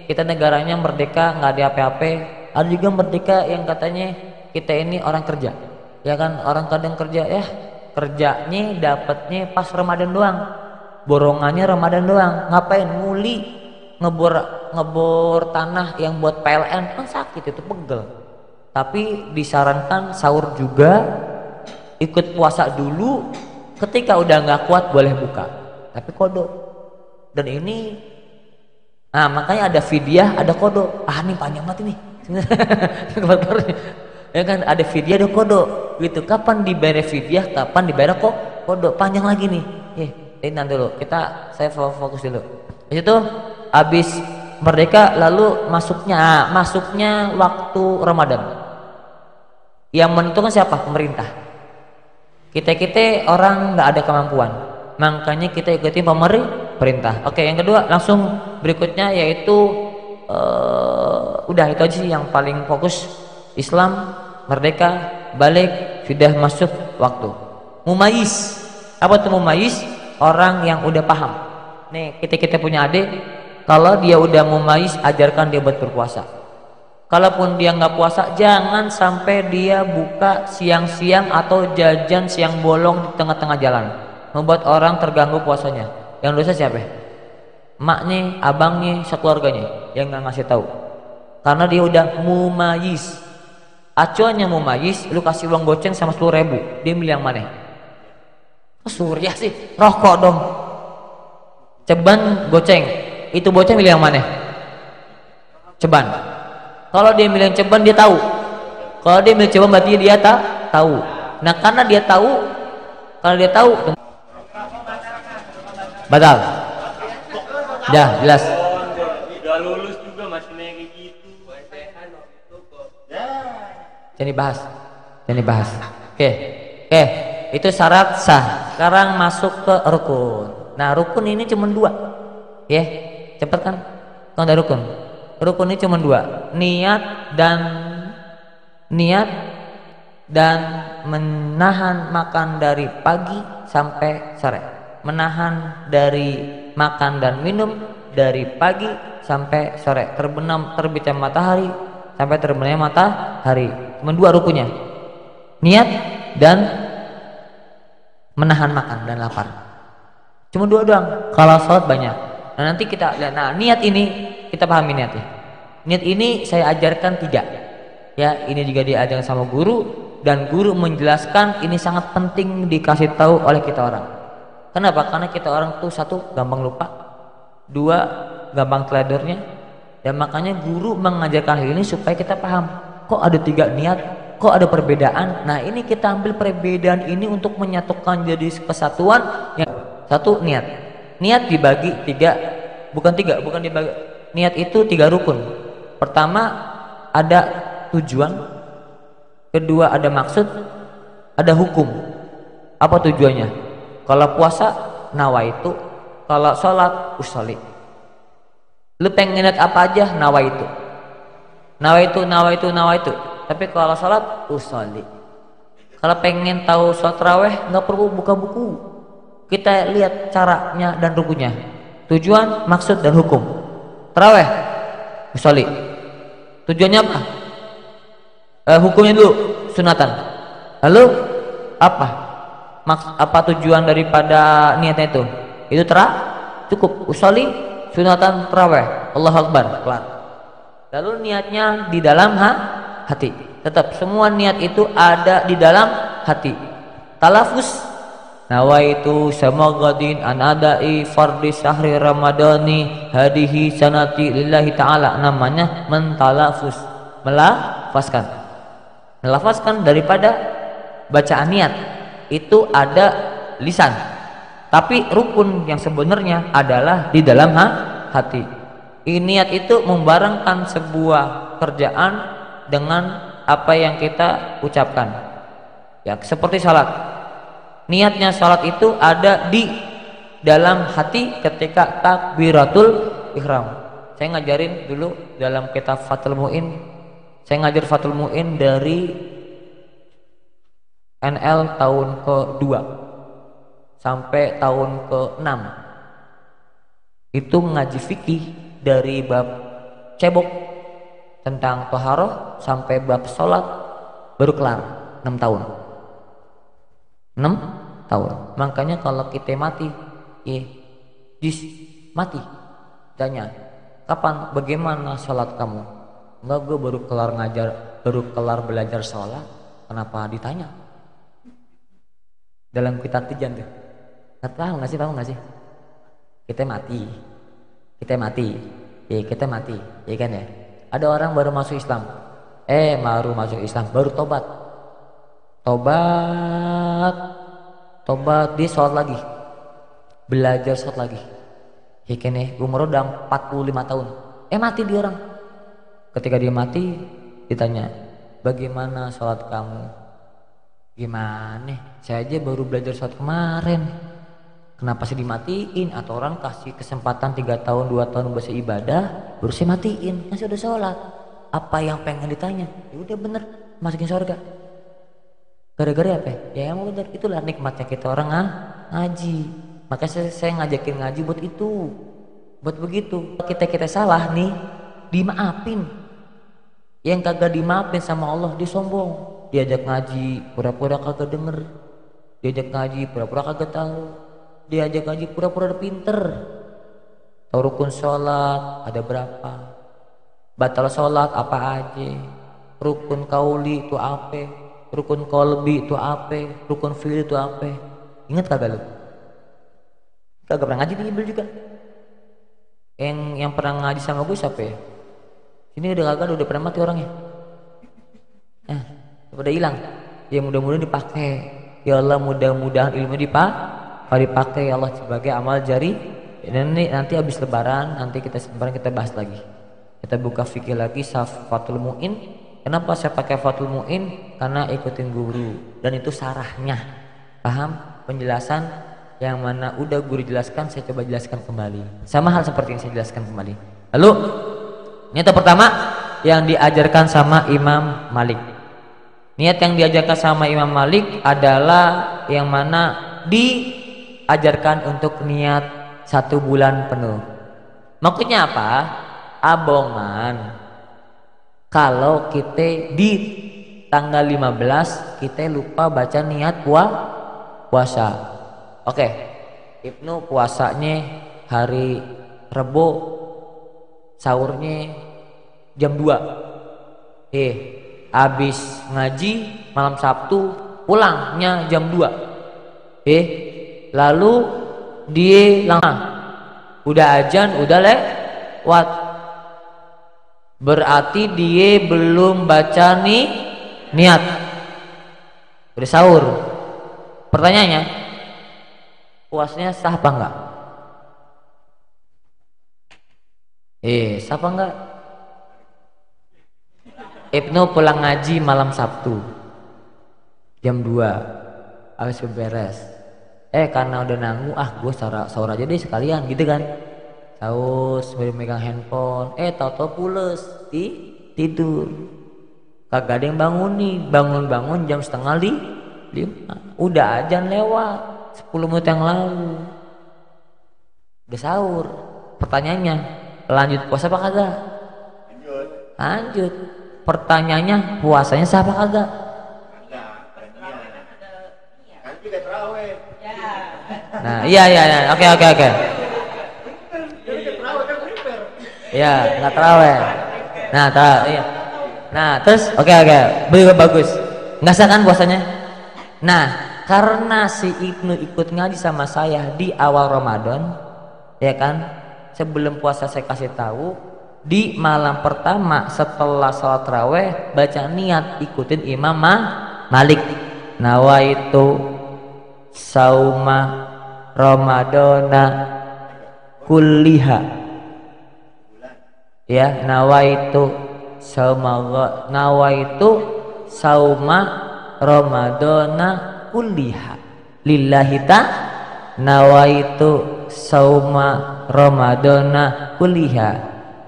Kita negaranya merdeka, nggak ada apa-apa. Ada juga merdeka yang katanya kita ini orang kerja, ya kan? Orang kadang kerja, kerjanya dapatnya pas Ramadan doang, borongannya Ramadan doang. Ngapain? Nguli, ngebor tanah yang buat PLN, kan sakit itu, pegel. Tapi disarankan sahur juga, ikut puasa dulu. Ketika udah nggak kuat boleh buka, tapi kodok. Dan ini, nah makanya ada fidyah, ada kodok. Ini panjang banget ini. Ya kan, ada fidyah, ada kodok. Gitu. Kapan dibayar fidyah, kapan dibayar kodok? Panjang lagi nih. Ini nanti dulu. Saya fokus dulu. Di situ habis merdeka, lalu masuknya waktu Ramadan. Yang menentukan siapa? Pemerintah. Kita orang nggak ada kemampuan, makanya kita ikuti pemerintah. Oke, yang kedua langsung berikutnya yaitu udah itu aja sih yang paling fokus. Islam merdeka, balik, sudah masuk waktu. Mumayyiz. Apa tuh mumayyiz? Orang yang udah paham. Nih kita punya adik, kalau dia udah mumayyiz, ajarkan dia buat berpuasa. Kalaupun dia nggak puasa, jangan sampai dia buka siang-siang atau jajan siang bolong di tengah-tengah jalan, membuat orang terganggu puasanya. Yang dosa siapa? Maknya, abangnya, sekeluarganya yang nggak ngasih tahu. Karena dia udah mumayyiz. Acuannya mumayyiz, lu kasih uang goceng sama 10.000, dia milih yang mana? Surya sih, rokok dong. Ceban goceng, itu bocah milih yang mana? Ceban. Kalau dia milih yang ceban dia tahu. Kalau dia milih ceban berarti dia tahu. Nah karena dia tahu, kalau dia tahu batal. Dah jelas. Udah lulus juga masih kayak gitu. Jangan dibahas. Oke. Itu syarat sah. Sekarang masuk ke rukun. Nah rukun ini cuma 2. Ya, cepet kan? Kalau ada rukun. Rukun ini cuma 2. Niat dan menahan makan dari pagi sampai sore. Menahan dari makan dan minum dari pagi sampai sore. Terbitnya matahari sampai terbenamnya matahari. Cuma 2 rukunnya. Niat dan menahan makan dan lapar. Cuma 2 doang. Kalau sholat banyak. Nah nanti kita lihat. Nah niat ini kita pahami niatnya. Niat ini saya ajarkan 3. Ya ini juga diajarkan sama guru. Dan guru menjelaskan ini sangat penting dikasih tahu oleh kita orang. Kenapa? Karena kita orang tuh 1 gampang lupa, 2 gampang teledornya. Dan makanya guru mengajarkan hal ini supaya kita paham. Kok ada 3 niat? Kok ada perbedaan? Nah ini kita ambil perbedaan ini untuk menyatukan jadi kesatuan. Yang 1 niat. Niat dibagi 3, bukan dibagi. Niat itu 3 rukun. Pertama ada tujuan. Kedua ada maksud, ada hukum. Apa tujuannya? Kalau puasa nawaitu, kalau sholat usolli. Lu pengen niat apa aja nawaitu. Tapi kalau sholat usolli. Kalau pengen tahu sholat raweh nggak perlu buka buku. Kita lihat caranya dan rukunnya. Tujuan, maksud dan hukum. Taraweh usolli. Tujuannya apa? Hukumnya dulu sunatan. Lalu apa tujuan daripada niatnya itu? Itu cukup usolli sunatan taraweh. Allahu Akbar, kelar. Lalu niatnya di dalam hati. Tetap semua niat itu ada di dalam hati. Talafus nawaitu samagadin anadai fardhi syahri ramadhani hadihi sanati lillahi ta'ala. Namanya mentalafus, melafazkan daripada bacaan niat itu ada lisan, tapi rukun yang sebenarnya adalah di dalam hati. Niat itu membarengkan sebuah kerjaan dengan apa yang kita ucapkan. Ya, seperti salat. Niatnya salat itu ada di dalam hati ketika takbiratul ihram. Saya ngajarin dulu dalam kitab Fathul Mu'in. Saya ngajar Fathul Mu'in dari NL tahun ke-2 sampai tahun ke-6. Itu ngaji fikih dari bab cebok tentang toharoh sampai bab sholat baru kelar 6 tahun. 6 tahun. Makanya kalau kita mati, mati. Tanya, kapan, bagaimana sholat kamu? Enggak, gue baru kelar belajar sholat. Kenapa ditanya? Dalam kitab tijan tuh. Tahu nggak sih? Kita mati. Ya kita mati, ya kan ya. Ada orang baru masuk Islam. Baru tobat dia sholat lagi, belajar sholat lagi. Ya kan ya, umur udah 45 tahun. Mati dia orang. Ketika dia mati, ditanya, bagaimana sholat kamu? Gimana? Saya aja baru belajar sholat kemarin. Kenapa sih dimatiin? Atau orang kasih kesempatan 3 tahun, 2 tahun bahasa ibadah, baru saya matiin. Masih udah sholat. Apa yang pengen ditanya? Ya udah bener, masukin surga. Gara-gara apa? Ya emang bener, itulah nikmatnya kita orang ngaji. Makanya saya ngajakin ngaji buat itu. Buat begitu. Kita salah nih, dimaafin. Yang kagak dimaafin sama Allah dia sombong. Diajak ngaji pura-pura kagak denger, diajak ngaji pura-pura kagak tahu, diajak ngaji pura-pura pinter. Tahu rukun sholat ada berapa, batal sholat apa aja, rukun kauli itu apa, rukun kolbi itu apa, rukun fi'il itu apa. Ingat kagak lu? Kagak pernah ngaji di Ibil juga. Yang pernah ngaji sama gue siapa ya? Ini udah kagak, udah pernah mati orangnya. Udah hilang. Ya mudah-mudahan dipakai. Ya Allah, mudah-mudahan ilmu dipakai ya Allah sebagai amal jari. Dan ini nanti habis lebaran, nanti kita bahas lagi. Kita buka fikih lagi Fathul Mu'in. Kenapa saya pakai Fathul Mu'in? Karena ikutin guru dan itu sarahnya. Paham? Penjelasan yang mana udah guru jelaskan, saya coba jelaskan kembali. Sama hal seperti yang saya jelaskan kembali. Lalu niat pertama yang diajarkan sama Imam Malik. Niat yang diajarkan sama Imam Malik adalah yang mana diajarkan untuk niat 1 bulan penuh. Maksudnya apa? Abongan. Kalau kita di tanggal 15 kita lupa baca niat puasa. Oke. Ibnu puasanya hari Rebo, sahurnya jam 2. Habis ngaji malam Sabtu pulangnya jam 2. Lalu dia langsung udah azan udah lewat. Berarti dia belum baca niat. Udah sahur. Pertanyaannya, puasanya sah apa enggak? Sah apa enggak? Ibnu pulang ngaji malam Sabtu jam 2 habis beberes. Karena udah nanggu, gue sahur aja deh sekalian gitu kan. Sahur sambil megang handphone, tau-tau pules tidur. Kagak ada yang bangun nih, bangun jam 4:30. Udah azan lewat 10 menit yang lalu. Udah sahur. Pertanyaannya, lanjut puasa apa kagak? Lanjut. Pertanyaannya, puasanya sah apa kagak? Nah, iya. Oke. Ya, nggak terawih. Iya. Nah, terus oke. Bagus. Nggak sah kan puasanya? Nah, karena si Ibnu ikut ngaji sama saya di awal Ramadan, ya kan? Sebelum puasa saya kasih tahu, di malam pertama setelah sholat raweh baca niat ikutin Imam Malik. Nawaitu sauma Ramadana kulliha. Ya, nawaitu sauma Ramadana kulliha lillahi nawaitu sauma Ramadana kulliha.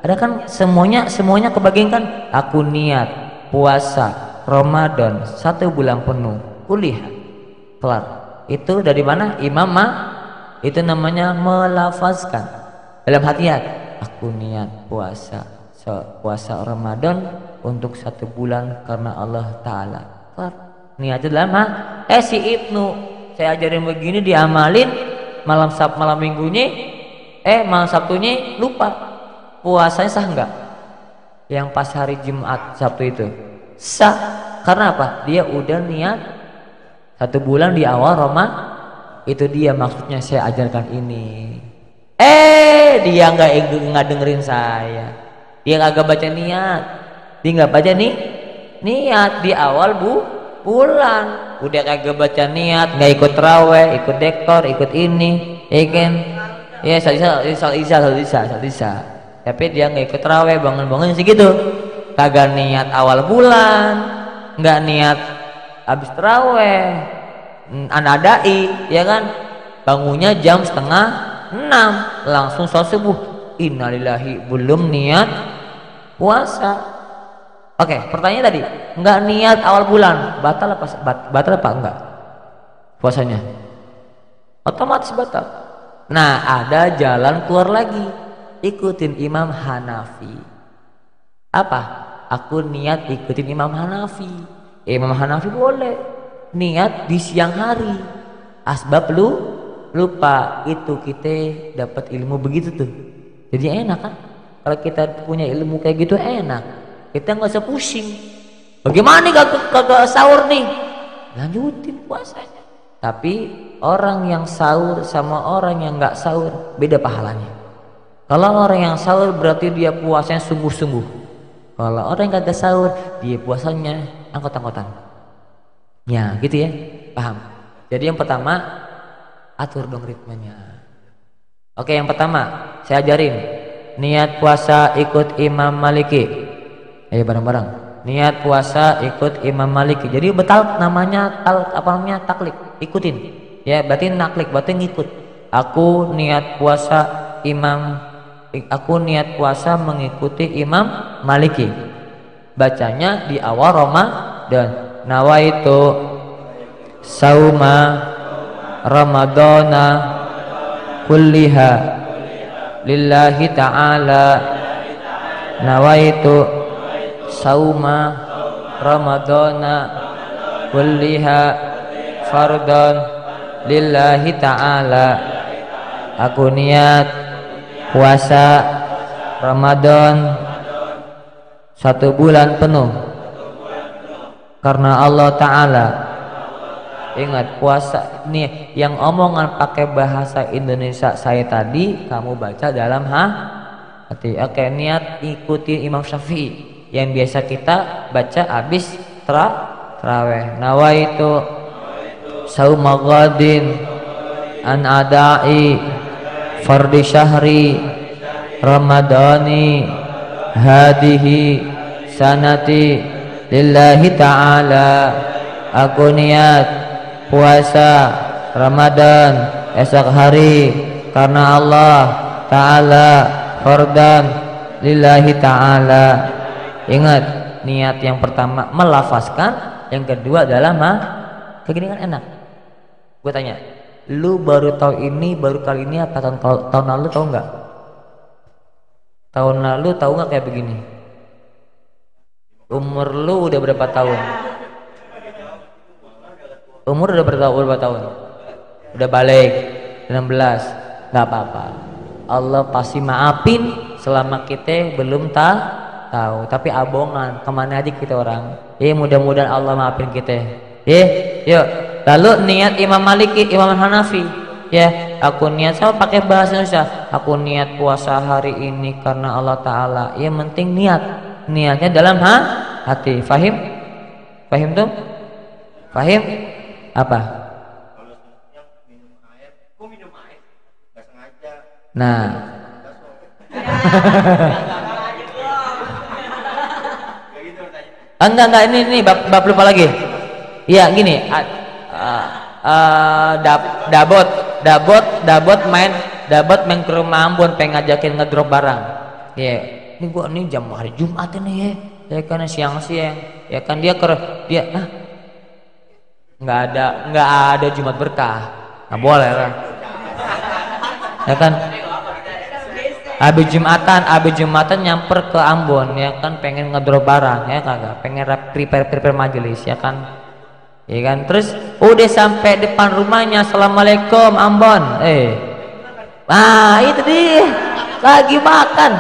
Ada kan semuanya kebagian kan? Aku niat puasa Ramadan 1 bulan penuh kulliha. Kelar. Itu dari mana? Imam itu namanya melafazkan dalam hatiat. Aku niat puasa Ramadan untuk 1 bulan karena Allah Ta'ala. Niatnya dalam si Ibnu saya ajarin begini diamalin malam minggunya malam Sabtunya lupa. Puasanya sah enggak? Yang pas hari Jumat Sabtu itu sah. Karena apa? Dia udah niat 1 bulan di awal Ramadan. Itu dia maksudnya saya ajarkan ini. Dia nggak dengerin saya. Dia kagak baca niat. Dia nggak baca niat di awal bulan. Udah kagak baca niat, nggak ikut raweh, ikut dekor, ikut ini, ya kan? Ya salisa. Tapi dia nggak ikut raweh, bangun segitu. Kagak niat awal bulan, nggak niat habis raweh. Anadai, ya kan? Bangunnya jam 5:30, langsung sholat subuh. Innalillahi, belum niat puasa. Oke, pertanyaan tadi, nggak niat awal bulan, batal apa enggak puasanya? Otomatis batal. Nah, ada jalan keluar lagi, ikutin Imam Hanafi. Apa? Aku niat ikutin Imam Hanafi. Imam Hanafi boleh niat di siang hari. Asbab lupa, itu kita dapat ilmu begitu tuh. Jadi enak kan? Kalau kita punya ilmu kayak gitu enak. Kita nggak usah pusing. Bagaimana kagak sahur nih? Lanjutin puasanya. Tapi orang yang sahur sama orang yang nggak sahur beda pahalanya. Kalau orang yang sahur berarti dia puasanya sungguh-sungguh. Kalau orang yang kagak sahur dia puasanya angkot-angkotan. Ya gitu ya, paham. Jadi yang pertama atur dong ritmenya. Oke, yang pertama saya ajarin niat puasa ikut Imam Maliki. Ayo bareng-bareng. Niat puasa ikut Imam Maliki. Jadi betal namanya taklik. Ikutin. Ya, berarti naklik, berarti ngikut. Aku niat puasa mengikuti Imam Maliki. Bacanya di awal Ramadan. Nawaitu sauma Ramadana kulliha lillahi ta'ala. Nawaitu sauma Ramadana kulliha fardhan lillahi ta'ala. Aku niat puasa Ramadan 1 bulan penuh karena Allah Ta'ala. Ingat, puasa nih yang omongan pakai bahasa Indonesia saya tadi kamu baca dalam hati. Oke, niat ikuti Imam Syafi'i yang biasa kita baca habis tarawih. Nawaitu sauma ghadin an adai fardi syahri ramadani hadihi sanati lillahi ta'ala. Aku niat puasa Ramadan esok hari karena Allah Ta'ala fardan lillahi ta'ala. Ingat, niat yang pertama melafazkan, yang kedua adalah kayak gini kan enak. Gue tanya, lu baru tahu ini baru kali ini apa tahun lalu tahu nggak? Tahun lalu tahu nggak kayak begini? Umur lu udah berapa tahun? Umur udah berapa tahun? Udah balik 16, nggak apa-apa. Allah pasti maafin selama kita belum tahu, tapi abongan kemana aja kita orang. Mudah-mudahan Allah maafin kita. Yuk. Lalu niat Imam Maliki, Imam Hanafi. Ya, aku niat sama pakai bahasa Indonesia. Aku niat puasa hari ini karena Allah Ta'ala. Yang penting niatnya dalam hati. Fahim tuh? Fahim? Apa? Nah. Enggak ini bab lupa lagi. Iya gini, dabot main ke rumah Ambon pengen ngajakin ngedrop barang. Ya, ini gua jam hari Jumat ini ya kan siang ya kan dia nggak ada Jumat berkah, nggak boleh lah. Ya kan? Abis Jumatan nyamper ke Ambon ya kan pengen ngedrop barang ya kagak, pengen prepare majelis ya kan. Ya kan, terus udah sampai depan rumahnya, assalamualaikum Ambon. Itu dia lagi makan.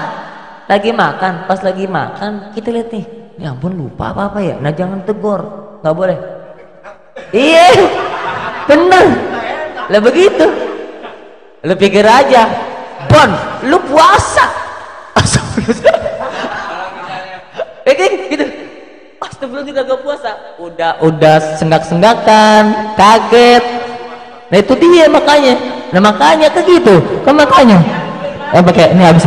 Pas lagi makan kita lihat nih, ya ampun lupa apa ya. Nah jangan tegur, nggak boleh. Iya, bener. Lah begitu. Lu pikir aja, Bon, lu puasa. Astagfirullah. Gitu. Astagfirullah kagak puasa. Udah senggak-senggakan, kaget. Nah itu dia makanya. Nah makanya kayak gitu. Kan makanya. Pakai ini habis.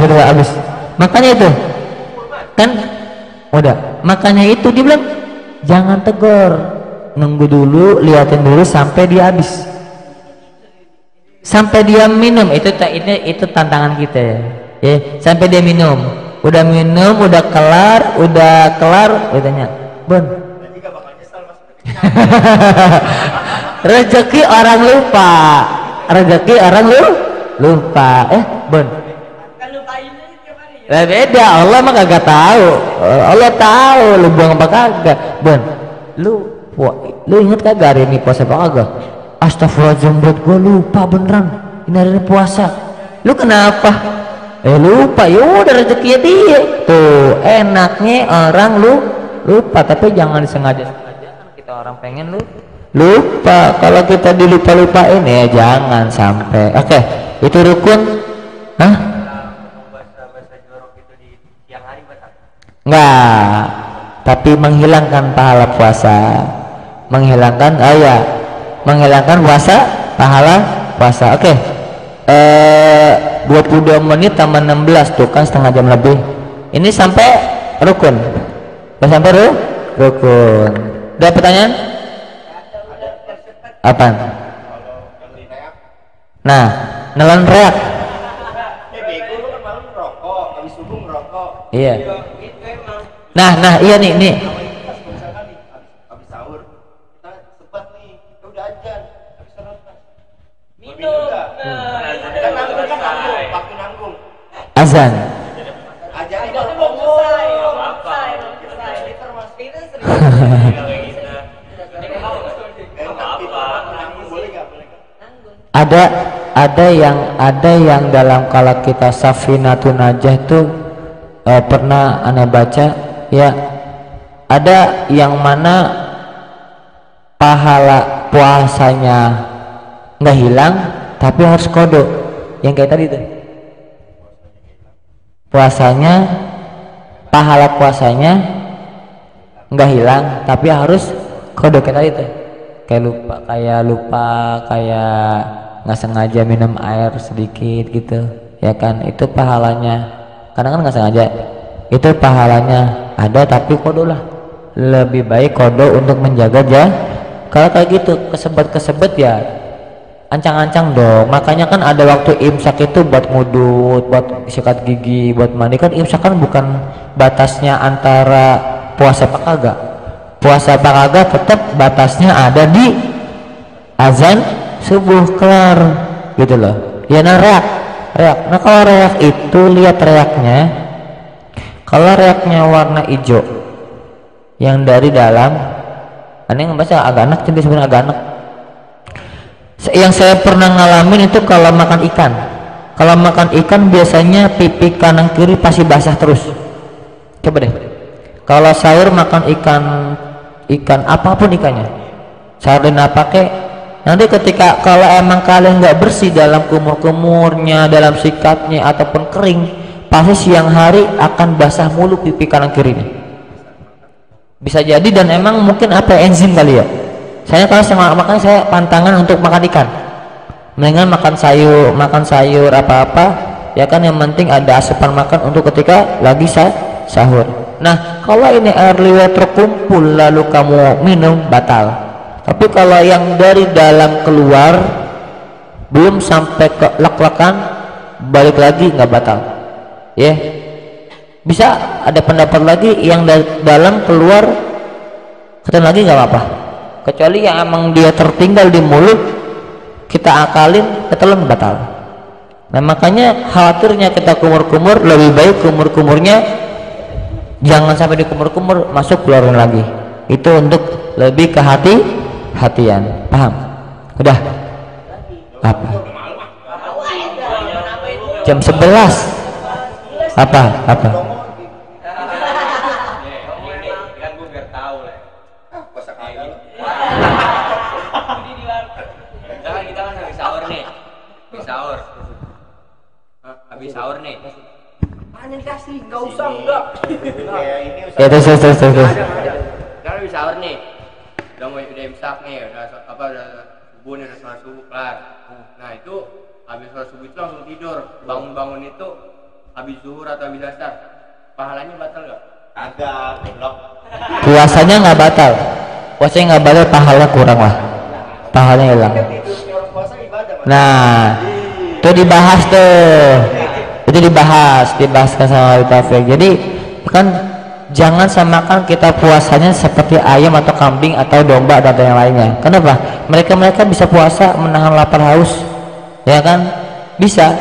Makanya itu. Kan udah. Makanya itu dia bilang jangan tegur. Nunggu dulu, liatin dulu sampai dia habis. Sampai dia minum, itu tantangan kita ya. Sampai dia minum, udah kelar, udah tanya, Bon. Rezeki orang lupa. Bon. Lah beda, Allah mah kagak tahu. Allah tahu lu buang apa kagak. Bon, lu inget kagak hari ini puasa apa kagak? Astagfirullahaladzim, buat gue lupa beneran ini hari ini puasa. Lu kenapa? Lupa. Yaudah rezekinya dia tuh. Enaknya orang lu lupa, tapi jangan disengaja kan kita orang pengen lu lupa. Kalau kita dilupa-lupain ya jangan sampai. Oke, itu rukun. Hah? Bahasa jorok itu di siang hari batal. Enggak, tapi menghilangkan pahala puasa. Menghilangkan, menghilangkan puasa, pahala puasa. Oke. 22 menit tambah 16 tuh kan setengah jam lebih. Ini sampai rukun. Udah sampai rukun. Ada pertanyaan? Apaan? Nah, nelan reak. Bego lu kan malam ngerokok, habis subuh ngerokok. Iya. Itu emang. Nah, iya nih. Misalkan nih, habis sahur, kita sempat nih, kita udah ajan, habis sholat minum. Kan nanggung, waktu nanggung. Azan. Ajan ini baru ngomong. Ada yang dalam kalau kita Safinatun Najah tuh pernah aneh baca ya, ada yang mana pahala puasanya nggak hilang tapi harus kodok, yang kayak tadi tuh pahala puasanya nggak hilang tapi harus kodok kayak tadi tuh, kayak lupa nggak sengaja minum air sedikit gitu ya kan, itu pahalanya karena kan nggak sengaja, itu pahalanya ada tapi kodo lah, lebih baik kodo untuk menjaga kalau kayak gitu kesebet ya ancang-ancang dong. Makanya kan ada waktu imsak itu buat ngudut, buat sikat gigi, buat mandi. Kan imsak kan bukan batasnya antara puasa apa kagak. Puasa apa kagak tetap batasnya ada di azan subuh kelar gitu loh ya. Nah reak. Nah kalau reak itu lihat reaknya, kalau reaknya warna hijau yang dari dalam, aneh ngebaca agak anak, jadi sebenarnya agak anak. Yang saya pernah ngalamin itu kalau makan ikan biasanya pipi kanan kiri pasti basah terus. Coba deh kalau sahur makan ikan apapun ikannya, sardina pakai, nanti ketika kalau emang kalian nggak bersih dalam kumur-kumurnya, dalam sikatnya ataupun kering, pasti siang hari akan basah mulu pipi kanan kirinya. Bisa jadi, dan emang mungkin apa enzim kali ya. Saya kalau makanya saya pantangan untuk makan ikan, mendingan makan sayur apa-apa ya kan, yang penting ada asupan makan untuk ketika lagi sahur. Nah kalau ini air liwet terkumpul lalu kamu minum, batal. Tapi kalau yang dari dalam keluar belum sampai ke lek-lekan balik lagi, nggak batal ya. Bisa ada pendapat lagi yang dari dalam keluar ketemu lagi nggak apa-apa, kecuali yang emang dia tertinggal di mulut kita akalin ketelan, batal. Nah makanya khawatirnya kita kumur-kumur, lebih baik kumur-kumurnya jangan sampai di kumur-kumur masuk keluarin lagi, itu untuk lebih hati-hatian. Paham? Udah? Apa? Jam 11 apa? Habis sahur nih. Panen kasih, nggak usah enggak. Ya terus. Kan habis sahur nih. Udah imsak nih, udah subuh nih, udah sholat subuh kelar. Nah itu habis sholat subuh itu langsung tidur. Bangun itu habis zuhur atau habis asar. Pahalanya batal nggak? Agak, blok. Puasanya nggak batal, pahala kurang lah, pahalanya hilang. Nah itu dibahaskan sama Taufik. Jadi kan jangan samakan kita puasanya seperti ayam atau kambing atau domba dan yang lainnya. Kenapa? Mereka bisa puasa menahan lapar haus ya kan, bisa.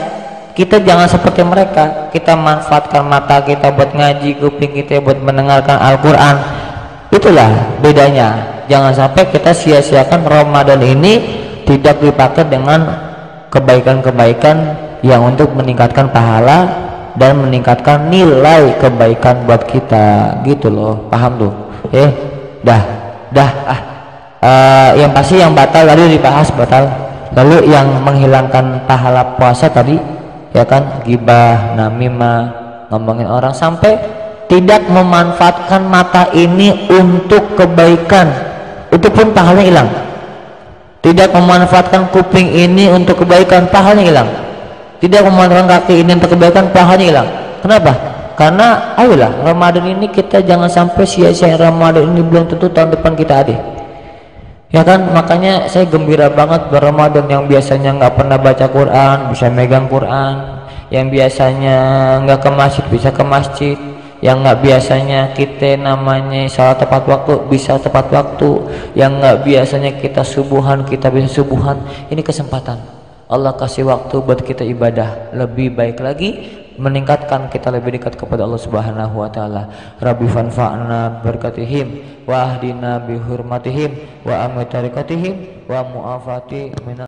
Kita jangan seperti mereka, kita manfaatkan mata kita buat ngaji, kuping kita buat mendengarkan Al-Quran. Itulah bedanya. Jangan sampai kita sia-siakan Ramadan ini tidak dipakai dengan kebaikan-kebaikan yang untuk meningkatkan pahala dan meningkatkan nilai kebaikan buat kita gitu loh. Paham tuh? Dah Yang pasti yang batal tadi dibahas batal. Lalu yang menghilangkan pahala puasa tadi ya kan, gibah, namimah, ngomongin orang, sampai tidak memanfaatkan mata ini untuk kebaikan, itu pun pahalanya hilang. Tidak memanfaatkan kuping ini untuk kebaikan, pahalanya hilang. Tidak memanfaatkan kaki ini untuk kebaikan, pahalanya hilang. Kenapa? Karena ayolah Ramadan ini kita jangan sampai sia-sia. Ramadan ini belum tentu tahun depan kita ada, ya kan. Makanya saya gembira banget berRamadan. Yang biasanya nggak pernah baca Quran bisa megang Quran, yang biasanya nggak ke masjid bisa ke masjid, yang nggak biasanya kita namanya salat tepat waktu bisa tepat waktu, yang nggak biasanya kita subuhan kita bisa subuhan. Ini kesempatan Allah kasih waktu buat kita ibadah lebih baik lagi, meningkatkan kita lebih dekat kepada Allah Subhanahu wa taala. Rabbi fanfa'na berkatihim wa ahdina bihurmatihim wa amitharikatihim wa mu'afati